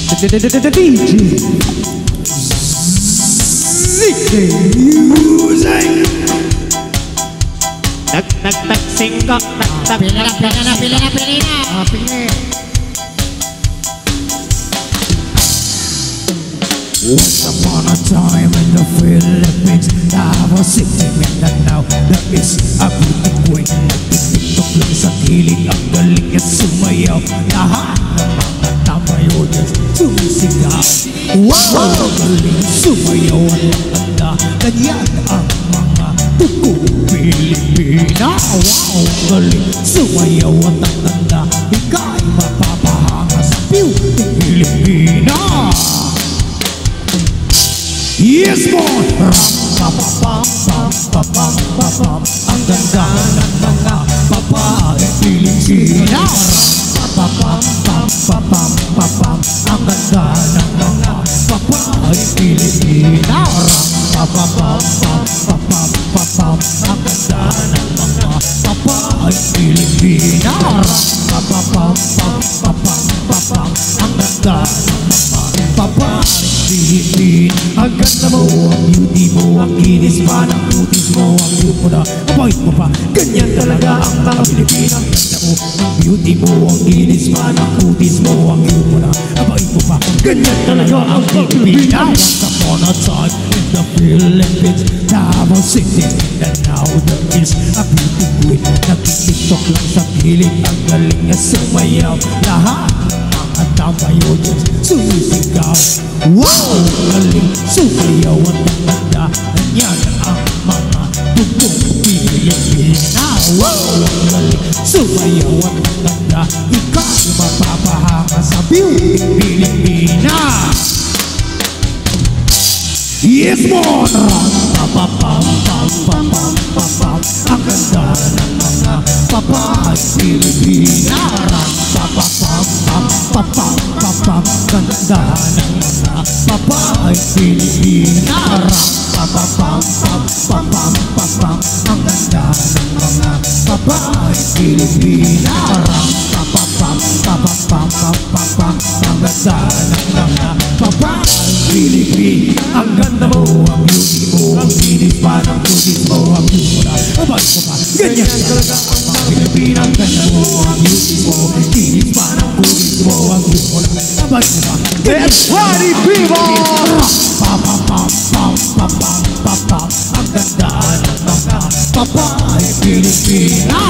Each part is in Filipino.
DJ Ziggy Music. Nag singkok. Pili na. Pili. Once upon a time in the Philippines, I was sitting in the now. There is a beauty queen. Nagtitiktok lang sa gilid. Ang galing niya sumayaw. Lahat ng mga tamayones sumisigaw. Wow! Ang galing sumayaw at maganda. Ganyan ang mga tukong Pilipina. Wow! Ang galing sumayaw at maganda. Ika'y mapapahanga sa beauty Pilipina. Yes, boy! Ram-pa-pa-pam-pam-pam-pam-pam. Ang ganda ng mga babae Pilipina. Ram-pa-pam-pam-pam-pam-pam. Ang ganda ng mga babae Pilipina. Ram-pa-pam-pam-pam-pam-pam. Ang ganda ng mga babae Pilipina. Ram-pa-pam-pam-pam-pam-pam. Ang ganda ng mga babae Pilipina. Ang ganda mo, ang beauty mo, ang kinis pa ng putis mo, ang cute mo na, abay mo pa. Ganyan talaga ang mga Pilipina. Ang ganda mo, ang beauty mo, ang kinis pa ng putis mo, ang cute mo na, abay mo pa. Ganyan talaga ang Pilipina. Once upon a time in the Philippines, Davao City, and now there is a beauty queen. Nagtitiktok lang sa gilid, ang galing niya sumayaw. Lahat at tamayones sumisigaw. Wow! Galing sumayaw at maganda. Ganyan ang mga tugtog Pilipina. Wow! Galing sumayaw at maganda. Ika'y mapapahanga sa beauty Pilipina. Yes, more! Ram-pa-pa-pam-pam-pam-pam-pam. Ang ganda ng mga babae Pilipina. Ram-pa-pa-pam-pam-pam-pam. Ganda ng mga babae Pilipina. Ram-pa-pa-pam-pam-pam-pam. Ang ganda ng mga babae Pilipina. Ram-pa-pa-pam-pam-pam-pam. Ang ganda ng mga babae Pilipina. Ang ganda mo, ang beauty mo, ang kinis pa ng putis mo, ang cute mo na, abay mo pa. Ganyan talaga ang mga Pilipina. Ang ganda mo, ang beauty mo, ang kinis pa ng putis mo, ang cute mo na, abay mo pa. Let's party people! Pam-pam-pam-pam-pam-pam. Ang ganda ng mga babae Pilipina.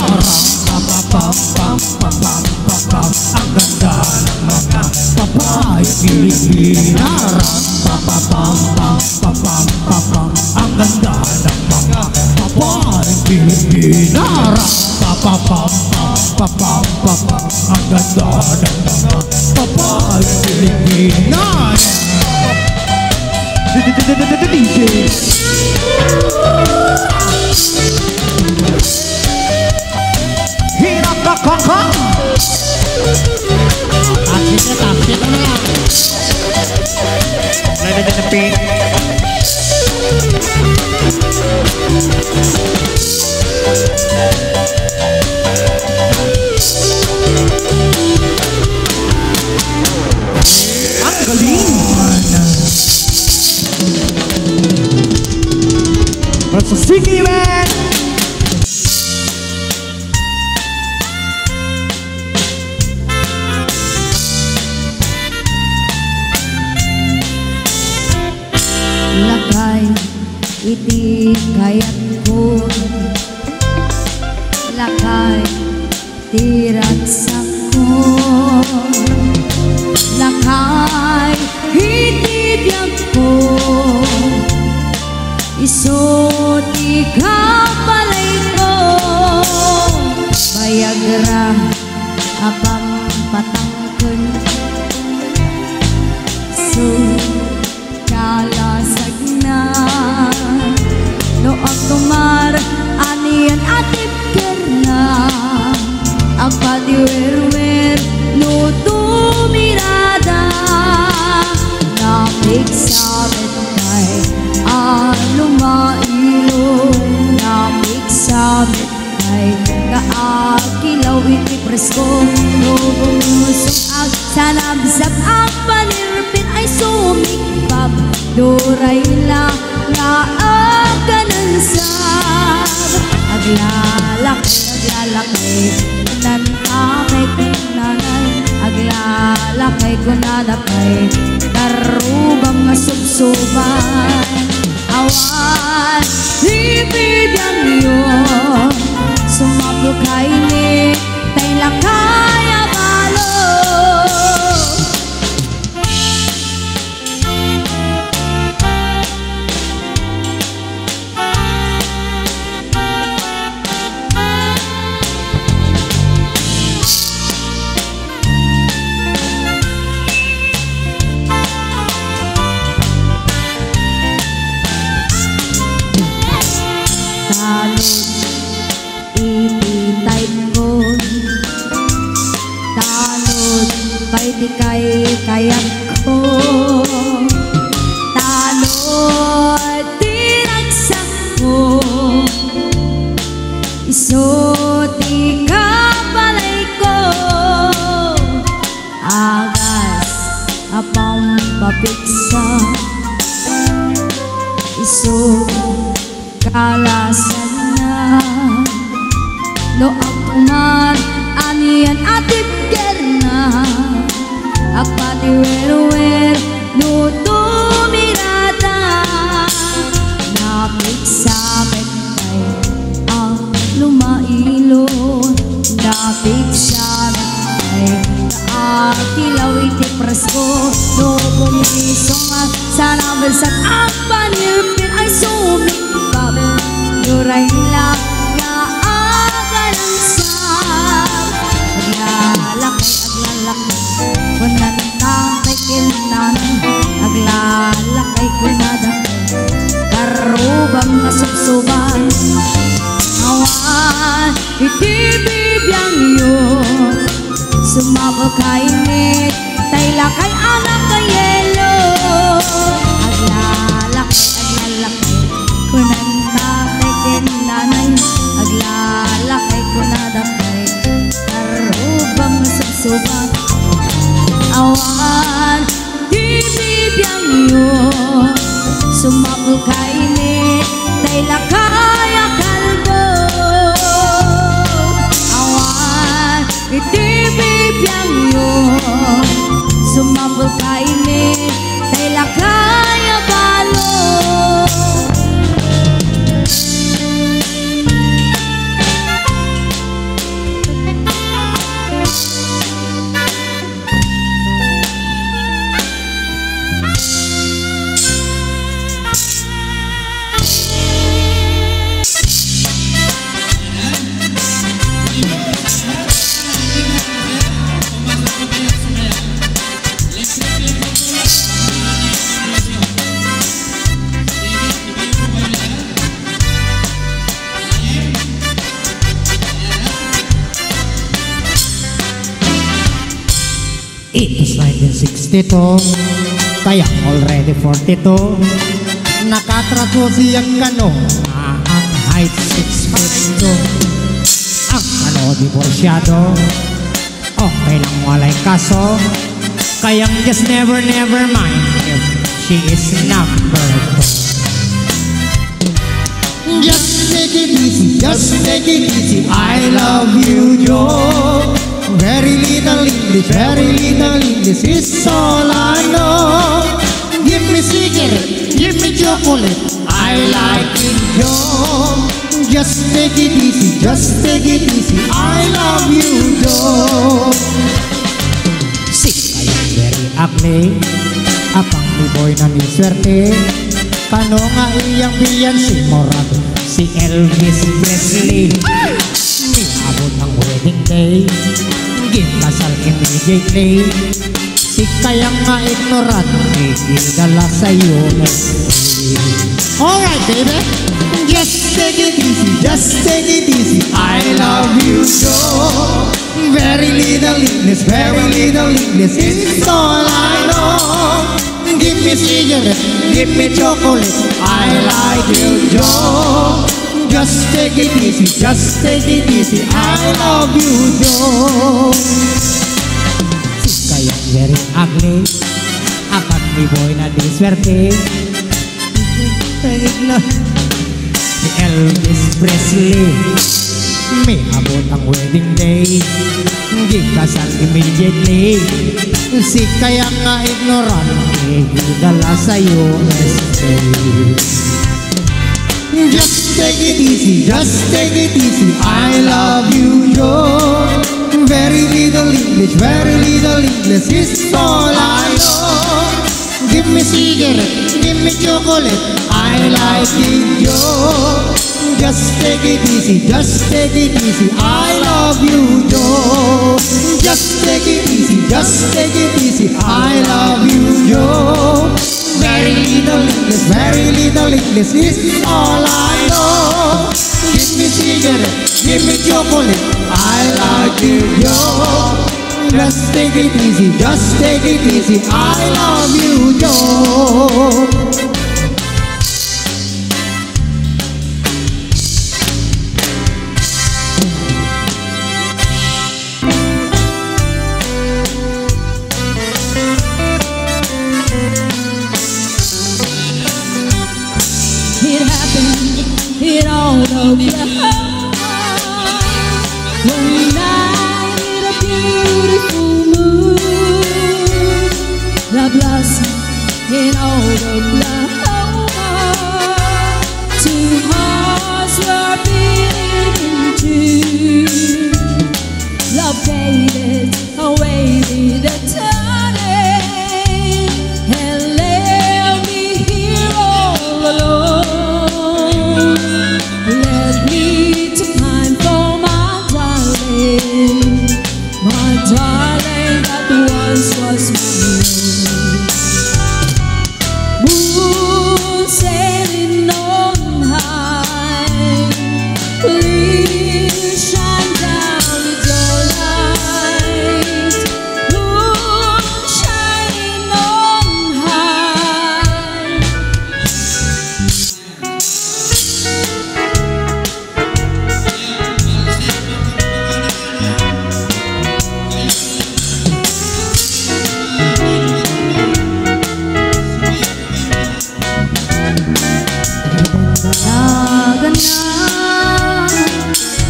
Pam-pam-pam-pam-pam-pam. Ang ganda ng mga babae Pilipina. Pam-pam-pam-pam-pam-pam. Ang ganda ng mga babae Pilipina. Pam-pam-pam-pam-pam-pam. Ang ganda ng mga babae Pilipina. DJ Hirap na kangkang. Taksit na lang. Nananapin. Ang galing. Let's sing it, man. Lakay, iti kayat ko. Lakay, tiragsak ko. Lakay, iti biyag ko. Isuti ka palay ko. Bayagra, apang patangkon. Kalasag na noong tumar anian atip kerna ang padiwerwer no tumirada napik sa metay alumailo napik sa metay kaakilaw iti presko no bumusok ang sanabsab ang panira kunadakay karubang nga subsuban awan ibibiyang yun sumablo kay ni tay lakay abalo kay di kay kayang ko tanod tinagsak ko isuti ka palay ko agas apang papiksa isu kalasan na no akuman anian atip kerna akpatiwer-wer no tumirata napiksamet kay ang lumailon napiksamet kay kaatilaw iti presko no kumisong at sana balsat ang panirpin ay sumikbab yuray lang nga agalang sab aglalakay kunantang kay kinan aglalakay kunadakay karubang nga subsuban awan itibibiyang yun sumabog kay nit tay lakay anak kay yelo aglalakay kunantang kay kinanay aglalakay kunadakay karubang nga subsuban awan ibibiyang yun sumabog kay ni tay lakay akalbo awan ibibiyang yun sumabog kay ni tay lakay abalo It was 1962, kaya already 42. Nakatrato siyang kano, ang height 6 feet 2. Ang kano divorsyado, okay lang walay kaso. Kayang just never mind if she is number 2. Just take it easy, just take it easy. I love you, Joe. Very little English is all I know. Give me cigarette, give me chocolate, I like it, Joe. Just take it easy, just take it easy. I love you, Joe. Si kayang very ugly, apang ni boy na ni swerte. Kano nga iyang biyan si Morag, si Elvis Presley. Niabot ang wedding day, ginasal immediately. Si kayang nga ignorant, igidala sa'yo. Alright, baby. Just take it easy, just take it easy. I love you, Joe. Very little English is all I know. Give me cigarette, give me chocolate, I like you, Joe. Just take it easy, just take it easy. I love you, Joe. Si kayang very ugly, apat ni boy na di swerte. Si Elvis Presley, may abot ang wedding day, gikasal immediately. Si kaya nga ignorante Dala sa'yo Just take it easy, just take it easy. I love you, Joe. Very little English is all I know. Give me cigarette, give me chocolate. I like it, Joe. Just take it easy, just take it easy. I love you, Joe. Just take it easy, just take it easy. I love you, Joe. Very little English is all I know. Give me cigarette, give me chocolate. I like it, Joe. Just take it easy, just take it easy. I love you, Joe. In all of one night, a beautiful moon, the blossom in all the flower. Two hearts were beating in tune. Love faded, awaited a turning, and left me here all alone. Darling, that once was mine. Moon sailing on high, please shine down your light. Moon shining on high.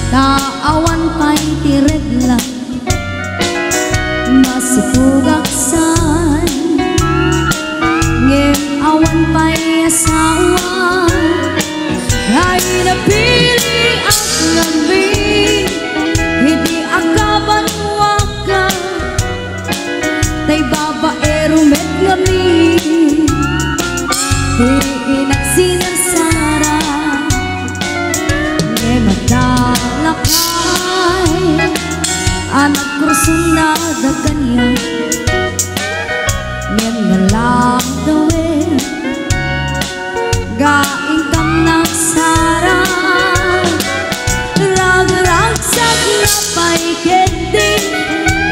Taawan pa'y tiregla masipugaksan ngem awan pa'y asawa ay napili ang lambi hindi akaban waka tay babaero met ngami iinak sinarsara lakay anak kursun na daganya ngem nalang dawe gaing kam nagsara rag-ragsak na pa'y keding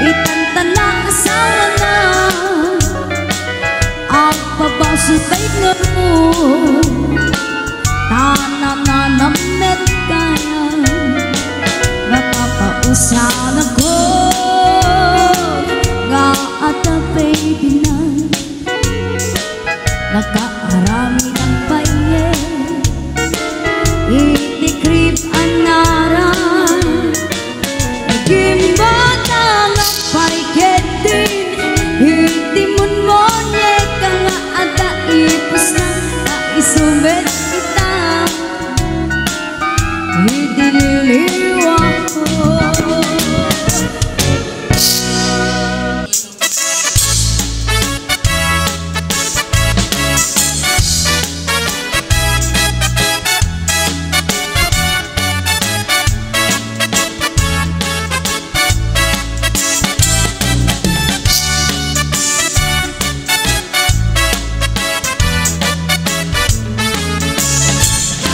itantana asawa na ang pabasutay nga mo tanam-nanamet kaya napapausan ako nga atapay dinan nakaarami ng paye itikrip anaran nagimbatang apay kedin itimun mo nye ka nga ada ipos na naisumet kita idililiwa ko.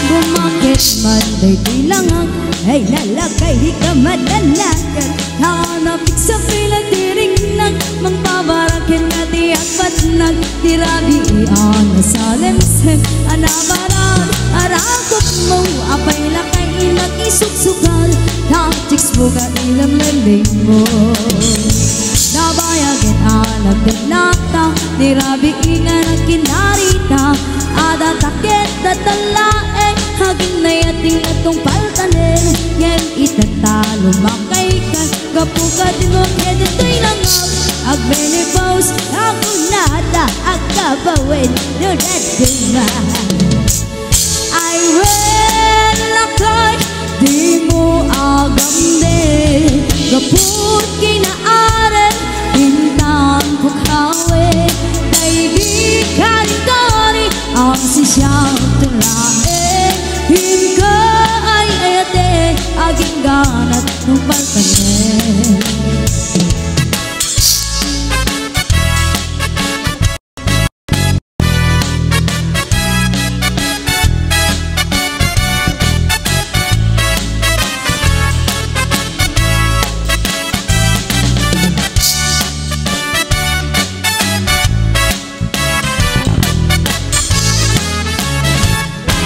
Bumakit man day tilangag ay lalakay di ka madalagan hanapik sa pilatiring nag magpabarakin na tiyak patnag tirabi iyan sa lemsem anabaran arakot mo apay lakay inag-isugsugal nachiks mo ka ilang lending mo nabayagin anak nata tirabi ingan ang kinarita ada takit datalae haging na yating atong paltanin yan itatalo makay ka kapuka din mo kaya dito'y langap agbene pa agkabawin no daduma. Ay wala kay di mo agam de kaput kinaaren bintang pukawe ay di kanikari ang sisyang tulae hingga ay ayate aging ganat ng paltanen.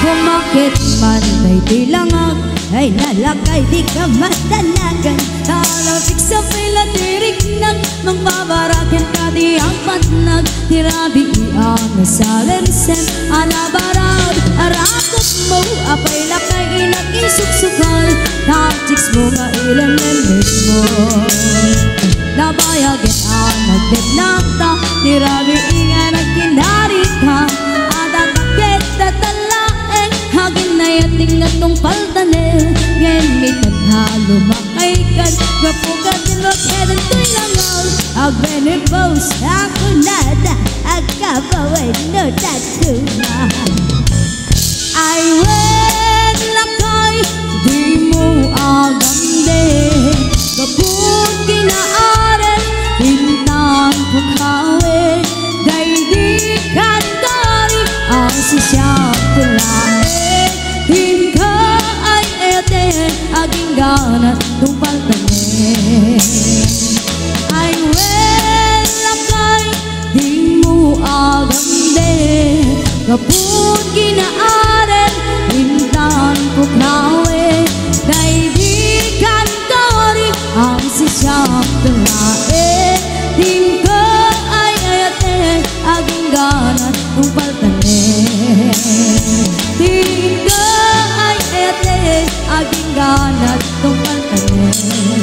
Bumakit man ay tilangag ay lalakay di ka matanagan. Talapik sa pila dirignan magbabarakin ka di ang patnag. Tirabi iang nasalensen anabarad arakot mo apay lakay inag-isuksukan. Tactics mo nga ilan-lemit mo nabayagin ang nagdinakta. Tirabi inga nagkinarita adakakit tatalaeng hagin na yating atong paltanen. Ngenit naghalo makaikan gapugat inokhedan to'y langaw agbenibos ako nada agkabaway no daduma. Ay wen lakay di mo agam de kaput kinaaren bintang pukawe day di kantari ang sisyang tulae hingga ay ete aging ganat ng paltanen. Ay wala kay di mo agam de kaput kinaaren bintang pukawe day di kantari ang sisyang tulae hingga ay ete aging ganat ng paltanen. Hingga ay ete aging ganat ng paltanen.